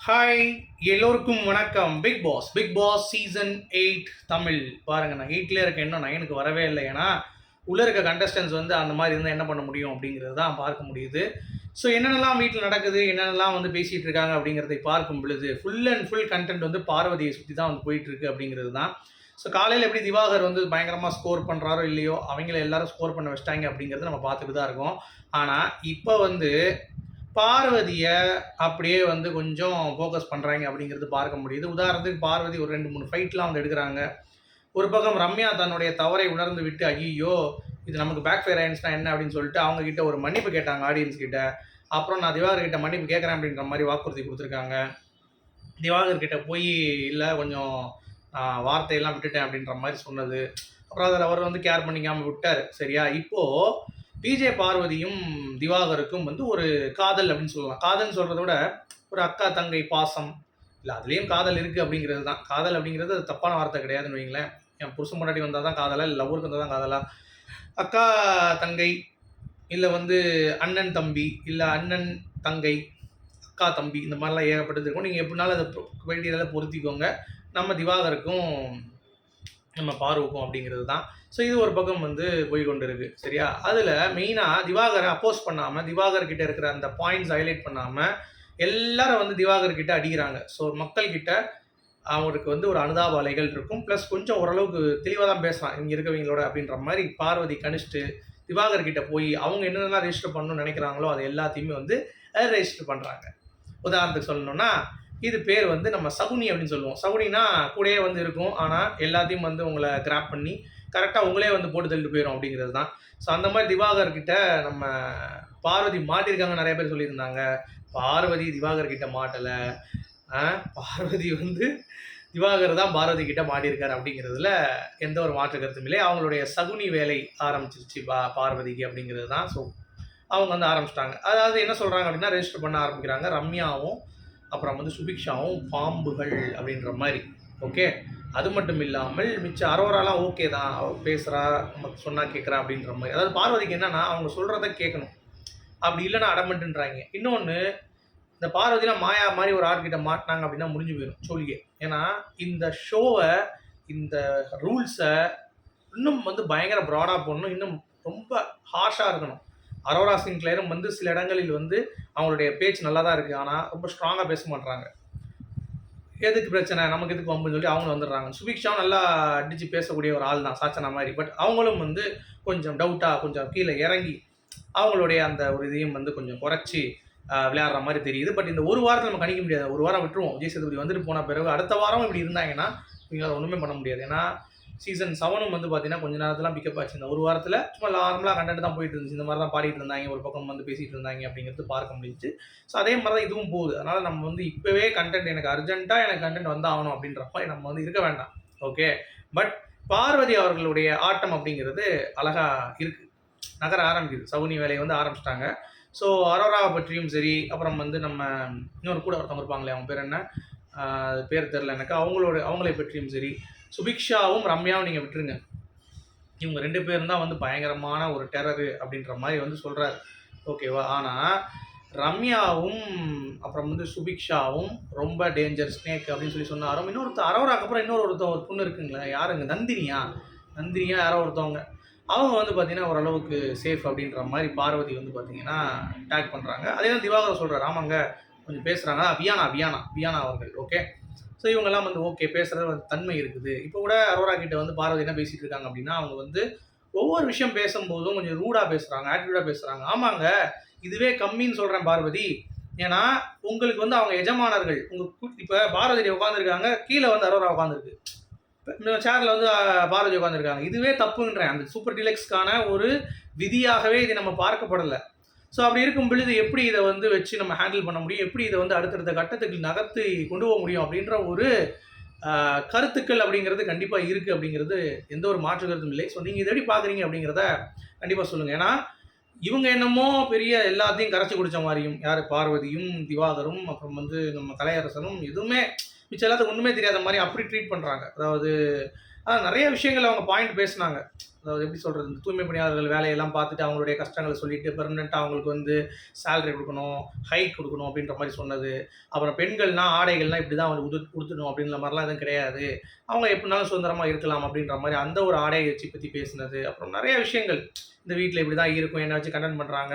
Hi, எல்லோருக்கும் வணக்கம். Bigg Boss season 8 Tamil. பாருங்க, நான் 8லே இருக்கேன், இன்னும் 9க்கு வரவே இல்லை. ஏன்னா உள்ளே இருக்க கண்டஸ்டன்ஸ் வந்து அந்த மாதிரி இருந்தால் என்ன பண்ண முடியும் அப்படிங்கிறது தான் பார்க்க முடியுது. ஸோ என்னென்னலாம் வீட்டில் நடக்குது, என்னென்னலாம் வந்து பேசிகிட்டு இருக்காங்க அப்படிங்கிறதை பார்க்கும் பொழுது ஃபுல் அண்ட் ஃபுல் கண்டென்ட் வந்து பார்வதியை சுற்றி தான் வந்து போயிட்டுருக்கு அப்படிங்கிறது தான். ஸோ காலையில் எப்படி திவாகர் வந்து பயங்கரமாக ஸ்கோர் பண்ணுறாரோ இல்லையோ, அவங்கள எல்லாரும் ஸ்கோர் பண்ண வச்சிட்டாங்க அப்படிங்கிறத நம்ம பார்த்துட்டு தான் இருக்கோம். ஆனால் இப்போ வந்து பார்வதிய அப்படியே வந்து கொஞ்சம் ஃபோக்கஸ் பண்றாங்க அப்படிங்கிறது பார்க்க முடியுது. உதாரணத்துக்கு பார்வதி ஒரு 2, 3 ஃபைட்லாம் வந்து எடுக்குறாங்க. ஒரு பக்கம் ரம்யா தன்னுடைய தவறை உணர்ந்து விட்டு, "ஐய்யய்யோ! இது நமக்கு பேக் ஃபயர் ஆயிடுச்சுனா என்ன?" அப்படின்னு சொல்லிட்டு அவங்க கிட்ட ஒரு மன்னிப்பு கேட்டாங்க ஆடியன்ஸ் கிட்ட. அப்புறம் நான் திவாகர் கிட்ட மன்னிப்பு கேட்குறேன் அப்படின்ற மாரி வாக்குறுதி குடுத்துருக்காங்க. திவாகர் கிட்ட போய், "இல்ல கொஞ்சம் வார்த்தையெல்லாம் விட்டுட்டேன்" அப்படின்ற மாரி சொன்னது. அப்புறம் அதில அவர் வந்து கேர் பண்ணிக்காம விட்டாரு. சரியா? இப்போ பிஜே பார்வதியும் திவாகருக்கும் வந்து ஒரு காதல் அப்படின்னு சொல்லலாம். காதல்னு சொல்றத விட ஒரு அக்கா தங்கை பாசம். இல்ல அதுலயும் காதல் இருக்கு அப்படிங்கிறது தான். காதல் அப்படிங்கிறது அது தப்பான வார்த்தை கிடையாதுன்னு வைங்களேன். என் புருஷன் பொண்டாட்டி வந்தா தான் காதலா? இல்ல லவ்வருக்கு வந்தா தான் காதலா? அக்கா தங்கை, இல்ல வந்து அண்ணன் தம்பி, இல்ல அண்ணன் தங்கை, அக்கா தம்பி, இந்த மாதிரிலாம் ஏகப்பட்டது இருக்கும். நீங்க எப்படினாலும் அத வேண்டியதெல்லாம் பொருத்திக்கோங்க. நம்ம திவாகருக்கும் நம்ம பார்வக்கும் அப்படிங்கிறது தான். ஸோ இது ஒரு பக்கம் வந்து போய் கொண்டு இருக்கு. சரியா? அதில் மெயினாக திவாகரை அப்போஸ் பண்ணாமல், திவாகர் கிட்ட இருக்கிற அந்த பாயிண்ட்ஸ் ஹைலைட் பண்ணாமல், எல்லாரும் வந்து திவாகர் கிட்ட அடிக்கிறாங்க. ஸோ மக்கள் கிட்ட அவருக்கு வந்து ஒரு அனுதாப அலைகள் இருக்கும். ப்ளஸ் கொஞ்சம் ஓரளவுக்கு தெளிவாக தான் பேசலாம் இங்கே இருக்கவங்களோட அப்படின்ற மாதிரி பார்வதி கணிச்சிட்டு திவாகர் கிட்ட போய் அவங்க என்னென்னலாம் ரெஜிஸ்டர் பண்ணணும்னு நினைக்கிறாங்களோ அது எல்லாத்தையுமே வந்து ரெஜிஸ்டர் பண்ணுறாங்க. உதாரணத்துக்கு சொல்லணும்னா, இது பேர் வந்து நம்ம சகுனி அப்படின்னு சொல்லுவோம். சகுனினா கூடயே வந்து இருக்கும். ஆனால் எல்லாத்தையும் வந்து உங்களை கிராப் பண்ணி கரெக்டாக உங்களே வந்து போட்டு தள்ளிட்டு போயிடும் அப்படிங்கிறது தான். ஸோ அந்த மாதிரி திவாகர் கிட்ட நம்ம பார்வதி மாட்டியிருக்காங்க நிறைய பேர் சொல்லியிருந்தாங்க. பார்வதி திவாகர் கிட்ட மாட்டலை. பார்வதி வந்து திவாகர் தான் பார்வதி கிட்ட மாட்டியிருக்காரு அப்படிங்கிறதுல எந்த ஒரு மாற்று கருத்தும் இல்லை. அவங்களுடைய சகுனி வேலை ஆரம்பிச்சிருச்சு பார்வதிக்கு அப்படிங்கிறது தான். ஸோ அவங்க வந்து ஆரம்பிச்சிட்டாங்க. அதாவது என்ன சொல்கிறாங்க அப்படின்னா, ரெஜிஸ்டர் பண்ண ஆரம்பிக்கிறாங்க. ரம்யாவும் அப்புறம் வந்து சுபிக்ஷாவும் பாம்புகள் அப்படின்ற மாதிரி. ஓகே. அது மட்டும் இல்லாமல் மிச்ச அரோராலாம் ஓகே தான். அவ பேசுகிறா, நமக்கு சொன்னால் கேட்குறா அப்படின்ற மாதிரி. அதாவது பார்வதிக்கு என்னன்னா, அவங்க சொல்கிறத கேட்கணும். அப்படி இல்லைன்னா அடமெண்ட்டுன்றாங்க. இன்னொன்று, இந்த பார்வதிலாம் மாயா மாதிரி ஒரு ஆட்கிட்ட மாட்டினாங்க அப்படின்னா முடிஞ்சு போயிடும் சோழியே. ஏன்னா இந்த ஷோவை, இந்த ரூல்ஸை இன்னும் வந்து பயங்கர ப்ராடாக போடணும். இன்னும் ரொம்ப ஹார்ஷாக இருக்கணும். அரோரா சின்க்ளேரும் வந்து சில இடங்களில் வந்து அவங்களுடைய பேச்சு நல்லா தான் இருக்குது. ஆனால் ரொம்ப ஸ்ட்ராங்காக பேச மாட்றாங்க. எதுக்கு பிரச்சனை, நமக்கு எதுக்கு வம்புன்னு சொல்லி அவங்களும் வந்துடுறாங்க. சுபிக்ஷாவும் நல்லா அடித்து பேசக்கூடிய ஒரு ஆள் தான், சாச்சனா மாதிரி. பட் அவங்களும் வந்து கொஞ்சம் டவுட்டாக, கொஞ்சம் கீழே இறங்கி அவங்களுடைய அந்த ஒரு இதையும் வந்து கொஞ்சம் குறைச்சி விளையாடுற மாதிரி தெரியுது. பட் இந்த ஒரு வாரத்தில் நம்ம கணிக்க முடியாது. ஒரு வாரம் விட்டுருவோம். விஜய் சேதுபதி வந்துட்டு போன பிறகு அடுத்த வாரம் இப்படி இருந்தாங்கன்னா இவங்களால் ஒன்றுமே பண்ண முடியாது. ஏன்னா சீசன் 7ம் வந்து பார்த்தீங்கன்னா கொஞ்ச நேரத்தில் பிக்கப் ஆச்சு. இந்த ஒரு வாரத்தில் சும்மா நார்மலாக கண்டென்ட் தான் போயிட்டு இருந்துச்சு. இந்த மாதிரி தான் பாடிட்டு இருந்தாங்க, ஒரு பக்கம் வந்து பேசிகிட்டு இருந்தாங்க அப்படிங்கிறது பார்க்க முடிஞ்சிச்சு. ஸோ அதே மாதிரி தான் இதுவும் போகுது. அதனால் நம்ம வந்து இப்போவே கண்டென்ட் எனக்கு அர்ஜென்ட்டாக எனக்கு கண்டென்ட் வந்தாகணும் அப்படின்றப்ப நம்ம வந்து இருக்க வேண்டாம். ஓகே. பட் பார்வதி அவர்களுடைய ஆட்டம் அப்படிங்கிறது அழகாக இருக்குது, நகர ஆரம்பிக்குது. சகுனி வேலையை வந்து ஆரம்பிச்சிட்டாங்க. ஸோ அரோராவை பற்றியும் சரி, அப்புறம் வந்து நம்ம இன்னொரு கூட ஒருத்தவங்க இருப்பாங்களே, அவங்க பேர் என்ன, பேர் தெரில எனக்கு, அவங்களை பற்றியும் சரி, சுபிக்ஷாவும் ரம்யாவும் நீங்கள் விட்டுருங்க. இவங்க 2 பேரும் தான் வந்து பயங்கரமான ஒரு டெரரு அப்படின்ற மாதிரி வந்து சொல்கிறாரு. ஓகேவா? ஆனால் ரம்யாவும் அப்புறம் வந்து சுபிக்ஷாவும் ரொம்ப டேஞ்சர் ஸ்னேக் அப்படின்னு சொல்லி சொன்னாரும். இன்னொருத்தர் அரோராக்கு அப்புறம் ஒரு பொண்ணு இருக்குங்களே, யாருங்க, நந்தினியா யாரோ ஒருத்தவங்க, அவங்க வந்து பார்த்தீங்கன்னா ஓரளவுக்கு சேஃப் அப்படின்ற மாதிரி பார்வதி வந்து பார்த்தீங்கன்னா டேக் பண்ணுறாங்க. அதே தான் திவாகர் சொல்கிறார். ஆமாங்க, கொஞ்சம் பேசுகிறாங்க. வியானா அவர்கள். ஓகே. ஸோ இவங்கெல்லாம் வந்து ஓகே, பேசுகிறது தன்மை இருக்குது. இப்போ கூட அரோரா கிட்ட வந்து பார்வதி என்ன பேசிகிட்டு இருக்காங்க அப்படின்னா, அவங்க வந்து ஒவ்வொரு விஷயம் பேசும்போதும் கொஞ்சம் ரூடாக பேசுகிறாங்க, ஆட்டிடியூடாக பேசுகிறாங்க. ஆமாங்க, இதுவே கம்மின்னு சொல்கிறேன் பார்வதி. ஏன்னா உங்களுக்கு வந்து அவங்க எஜமானர்கள். இப்போ பார்வதி உட்காந்துருக்காங்க, கீழே வந்து அரோரா உட்காந்துருக்கு, சேர்ல வந்து பார்வதி உட்காந்துருக்காங்க. இதுவே தப்புன்றேன். அந்த சூப்பர் டிலக்ஸ்க்கான ஒரு விதியாகவே இது நம்ம பார்க்கப்படலை. ஸோ அப்படி இருக்கும் பொழுது எப்படி இதை வந்து வச்சு நம்ம ஹேண்டில் பண்ண முடியும், எப்படி இதை வந்து அடுத்தடுத்த கட்டத்துக்கு நகர்த்தி கொண்டு போக முடியும் அப்படின்ற ஒரு கருத்துக்கள் அப்படிங்கிறது கண்டிப்பாக இருக்குது அப்படிங்கிறது எந்த ஒரு மாற்று கருத்தும் இல்லை. ஸோ நீங்கள் இதை எப்படி பார்க்குறீங்க அப்படிங்கிறத கண்டிப்பாக சொல்லுங்கள். ஏன்னா இவங்க என்னமோ பெரிய எல்லாத்தையும் கரைச்சி குடித்த மாதிரியும், யார் பார்வதியும் திவாகரும் அப்புறம் வந்து நம்ம கலையரசனும் எதுவுமே மிச்சம் எல்லாத்துக்கு ஒன்றுமே தெரியாத மாதிரி அப்படி ட்ரீட் பண்ணுறாங்க. அதாவது நிறைய விஷயங்கள் அவங்க பாயிண்ட் பேசினாங்க. அதாவது எப்படி சொல்கிறது, இந்த தூய்மை பணியாளர்கள் வேலையெல்லாம் பார்த்துட்டு அவங்களுடைய கஷ்டங்களை சொல்லிட்டு பெர்மனெண்ட்டாக அவங்களுக்கு வந்து சேலரி கொடுக்கணும், ஹைக் கொடுக்கணும் அப்படின்ற மாதிரி சொன்னது. அப்புறம் பெண்கள்னால் ஆடைகள்லாம் இப்படி தான் வந்து கொடுத்துடணும் அப்படின்ற மாதிரிலாம் எதுவும் கிடையாது, அவங்க எப்படினாலும் சுதந்திரமாக இருக்கலாம் அப்படின்ற மாதிரி அந்த ஒரு ஆடையை பற்றி பேசினது. அப்புறம் நிறைய விஷயங்கள், இந்த வீட்டில் இப்படி தான் இருக்கும், என்ன வச்சு கண்டென்ட் பண்ணுறாங்க,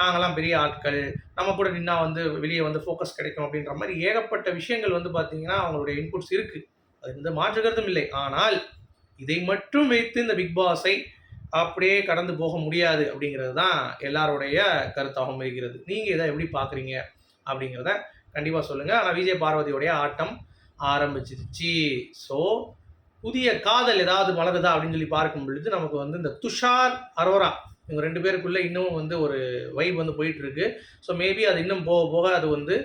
நாங்களாம் பெரிய ஆட்கள், நம்ம கூட நின்னா வந்து வெளியே வந்து ஃபோக்கஸ் கிடைக்கும் அப்படின்ற மாதிரி ஏகப்பட்ட விஷயங்கள் வந்து பார்த்தீங்கன்னா அவங்களுடைய இன்புட்ஸ் இருக்குது. அது எந்த மாற்று கருத்தும் இல்லை. ஆனால் இதை மட்டும் வைத்து இந்த பிக் பாஸை அப்படியே கடந்து போக முடியாது அப்படிங்கிறது தான் எல்லாருடைய கருத்தாகவும் இருக்கிறது. நீங்கள் இதை எப்படி பார்க்குறீங்க அப்படிங்கிறத கண்டிப்பாக சொல்லுங்கள். ஆனால் விஜய் பார்வதியோடைய ஆட்டம் ஆரம்பிச்சிருச்சு. ஸோ புதிய காதல் ஏதாவது மலருதா அப்படின்னு சொல்லி பார்க்கும் பொழுது நமக்கு வந்து இந்த துஷார் அரோரா இவங்க 2 பேருக்குள்ளே இன்னும் வந்து ஒரு வைப் வந்து போயிட்டுருக்கு. ஸோ மேபி அது இன்னும் போக போக அது வந்து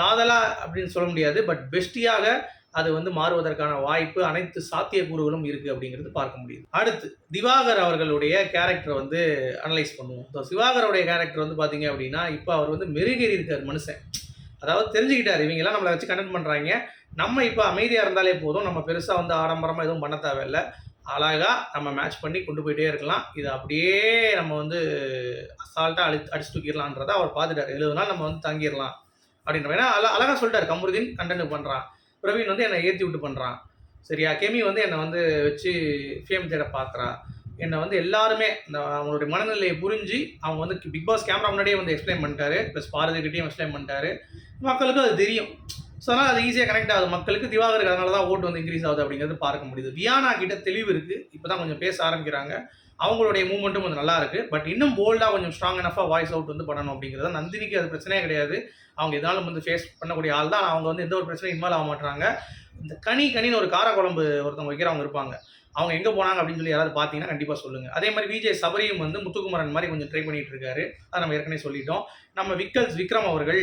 காதலா அப்படின்னு சொல்ல முடியாது, பட் பெஸ்டியாக அது வந்து மாறுவதற்கான வாய்ப்பு அனைத்து சாத்தியக்கூறுகளும் இருக்குது அப்படிங்கிறது பார்க்க முடியுது. அடுத்து திவாகர் அவர்களுடைய கேரக்டரை வந்து அனலைஸ் பண்ணுவோம். ஸோ திவாகருடைய கேரக்டர் வந்து பார்த்தீங்க அப்படின்னா இப்போ அவர் வந்து மெருகேறி இருக்கார் மனுஷன். அதாவது தெரிஞ்சுக்கிட்டார், இவங்கெல்லாம் நம்மளை வச்சு கண்டென்ட் பண்ணுறாங்க, நம்ம இப்போ அமைதியாக இருந்தாலே போதும், நம்ம பெருசாக வந்து ஆடம்பரமாக எதுவும் பண்ண தேவையில்லை, அழகாக நம்ம மேட்ச் பண்ணி கொண்டு போயிட்டே இருக்கலாம், இதை அப்படியே நம்ம வந்து அசால்ட்டாக அடிச்சு தூக்கிடலான்றதை அவர் பார்த்துட்டார். 70 நாள் நம்ம வந்து தங்கிடலாம் அப்படின்ற மாதிரி அழகாக சொல்லிட்டார். கமருதீன் கண்டென்ட் பண்ணுறான், பிரவீன் வந்து என்னை ஏற்றி விட்டு பண்ணுறான், சரியா, கெமி வந்து என்னை வந்து வச்சு ஃபேம் தேட பார்க்குறா, என்னை வந்து எல்லாருமே இந்த அவங்களுடைய மனநிலையை புரிஞ்சு அவங்க வந்து பிக் பாஸ் கேமரா முன்னாடியே வந்து எக்ஸ்பிளைன் பண்ணிட்டாரு, ப்ளஸ் பாரதிக்கிட்டையும் எக்ஸ்பிளைன் பண்ணிட்டாரு, மக்களுக்கும் அது தெரியும். ஸோ அதனால் அது ஈஸியாக கனெக்ட் ஆகுது மக்களுக்கு. திவாகருக்கு அதனால தான் ஓட்டு வந்து இன்க்ரீஸ் ஆகுது அப்படிங்கிறது பார்க்க முடியுது. வியானா கிட்ட தெளிவு இருக்குது, இப்போ தான் கொஞ்சம் பேச ஆரம்பிக்கிறாங்க, அவங்களுடைய மூவ்மெண்ட்டும் கொஞ்சம் நல்லா இருக்குது. பட் இன்னும் போல்டாக கொஞ்சம் ஸ்ட்ராங் எனஃபாக வாய்ஸ் அவுட் வந்து பண்ணணும் அப்படிங்கிறது. நந்தினிக்கு அது பிரச்சனையே கிடையாது, அவங்க எதாலும் வந்து ஃபேஸ் பண்ணக்கூடிய ஆள் தான். அவங்க வந்து எந்த ஒரு பிரச்சனையும் இன்வால்வ் ஆக மாட்டாங்க. இந்த கனின்னு ஒரு காரக்குழம்பு ஒருத்தவங்க வைக்கிறவங்க இருப்பாங்க, அவங்க எங்கே போனாங்க அப்படின்னு சொல்லி யாராவது பார்த்தீங்கன்னா கண்டிப்பாக சொல்லுங்கள். அதே மாதிரி விஜய் சபரியும் வந்து முத்துக்குமரன் மாதிரி கொஞ்சம் ட்ரை பண்ணிகிட்டு இருக்காரு, அதை நம்ம ஏற்கனவே சொல்லிட்டோம். நம்ம விக்ரம் அவர்கள்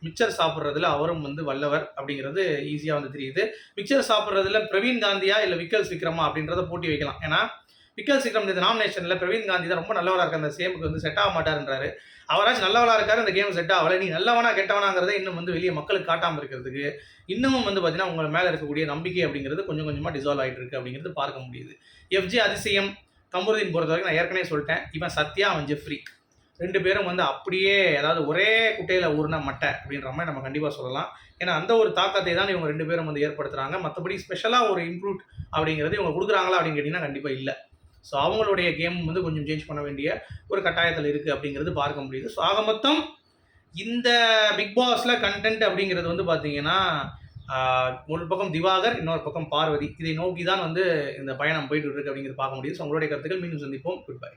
மிக்சர் சாப்பிட்றதுல அவரும் வந்து வல்லவர் அப்படிங்கிறது ஈஸியாக வந்து தெரியுது. மிக்சர் சாப்பிட்றதுல பிரவீன் காந்தியா இல்லை விக்ரமா அப்படின்றத போட்டி வைக்கலாம். ஏன்னா விக்ரம் இந்த நாமினேஷனில் பிரவீன் காந்தி தான் ரொம்ப நல்லவராக இருக்க, அந்த சேமுக்கு வந்து செட் ஆக மாட்டாருன்றாரு. அவராச்சும் நல்லவராக இருக்காரு, இந்த கேம் செட் ஆகலை, நீ நல்லவனா கெட்டவனாங்கிறத இன்னும் வந்து வெளியே மக்களுக்கு காட்டாமல் இருக்கிறதுக்கு இன்னமும் வந்து பார்த்தீங்கன்னா உங்கள் மேலே இருக்கக்கூடிய நம்பிக்கை அப்படிங்கிறது கொஞ்சம் கொஞ்சமாக டிசால்வ் ஆகிட்டு இருக்கு அப்படிங்கிறது பார்க்க முடியுது. எஃப்ஜே அதிசயம் கமருதீன் பொறுத்த வரைக்கும் நான் ஏற்கனவே சொல்லிட்டேன், இவன் சத்யா அவன் ஜெஃப்ரி 2 பேரும் வந்து அப்படியே அதாவது ஒரே குட்டையில் ஊர்னா மட்டை அப்படின்ற மாதிரி நம்ம கண்டிப்பாக சொல்லலாம். ஏன்னா அந்த ஒரு தாக்கத்தை தான் இவங்க 2 பேரும் வந்து ஏற்படுத்துகிறாங்க. மற்றபடி ஸ்பெஷலாக ஒரு இம்ப்ரூவ் அப்படிங்கிறது இவங்க கொடுக்குறாங்களா அப்படின்னு கேட்டிங்கன்னா கண்டிப்பாக இல்லை. ஸோ அவங்களுடைய கேம் வந்து கொஞ்சம் சேஞ்ச் பண்ண வேண்டிய ஒரு கட்டாயத்தில் இருக்குது அப்படிங்கிறது பார்க்க முடியுது. ஸோ ஆக மொத்தம் இந்த பிக் பாஸில் கண்டென்ட் அப்படிங்கிறது வந்து பார்த்தீங்கன்னா ஒரு பக்கம் திவாகர், இன்னொரு பக்கம் பார்வதி, இதை நோக்கி தான் வந்து இந்த பயணம் போயிட்டு இருக்கு அப்படிங்கிறது பார்க்க முடியுது. ஸோ உங்களுடைய கருத்துக்கள் மீண்டும் சந்திப்போம். Good bye.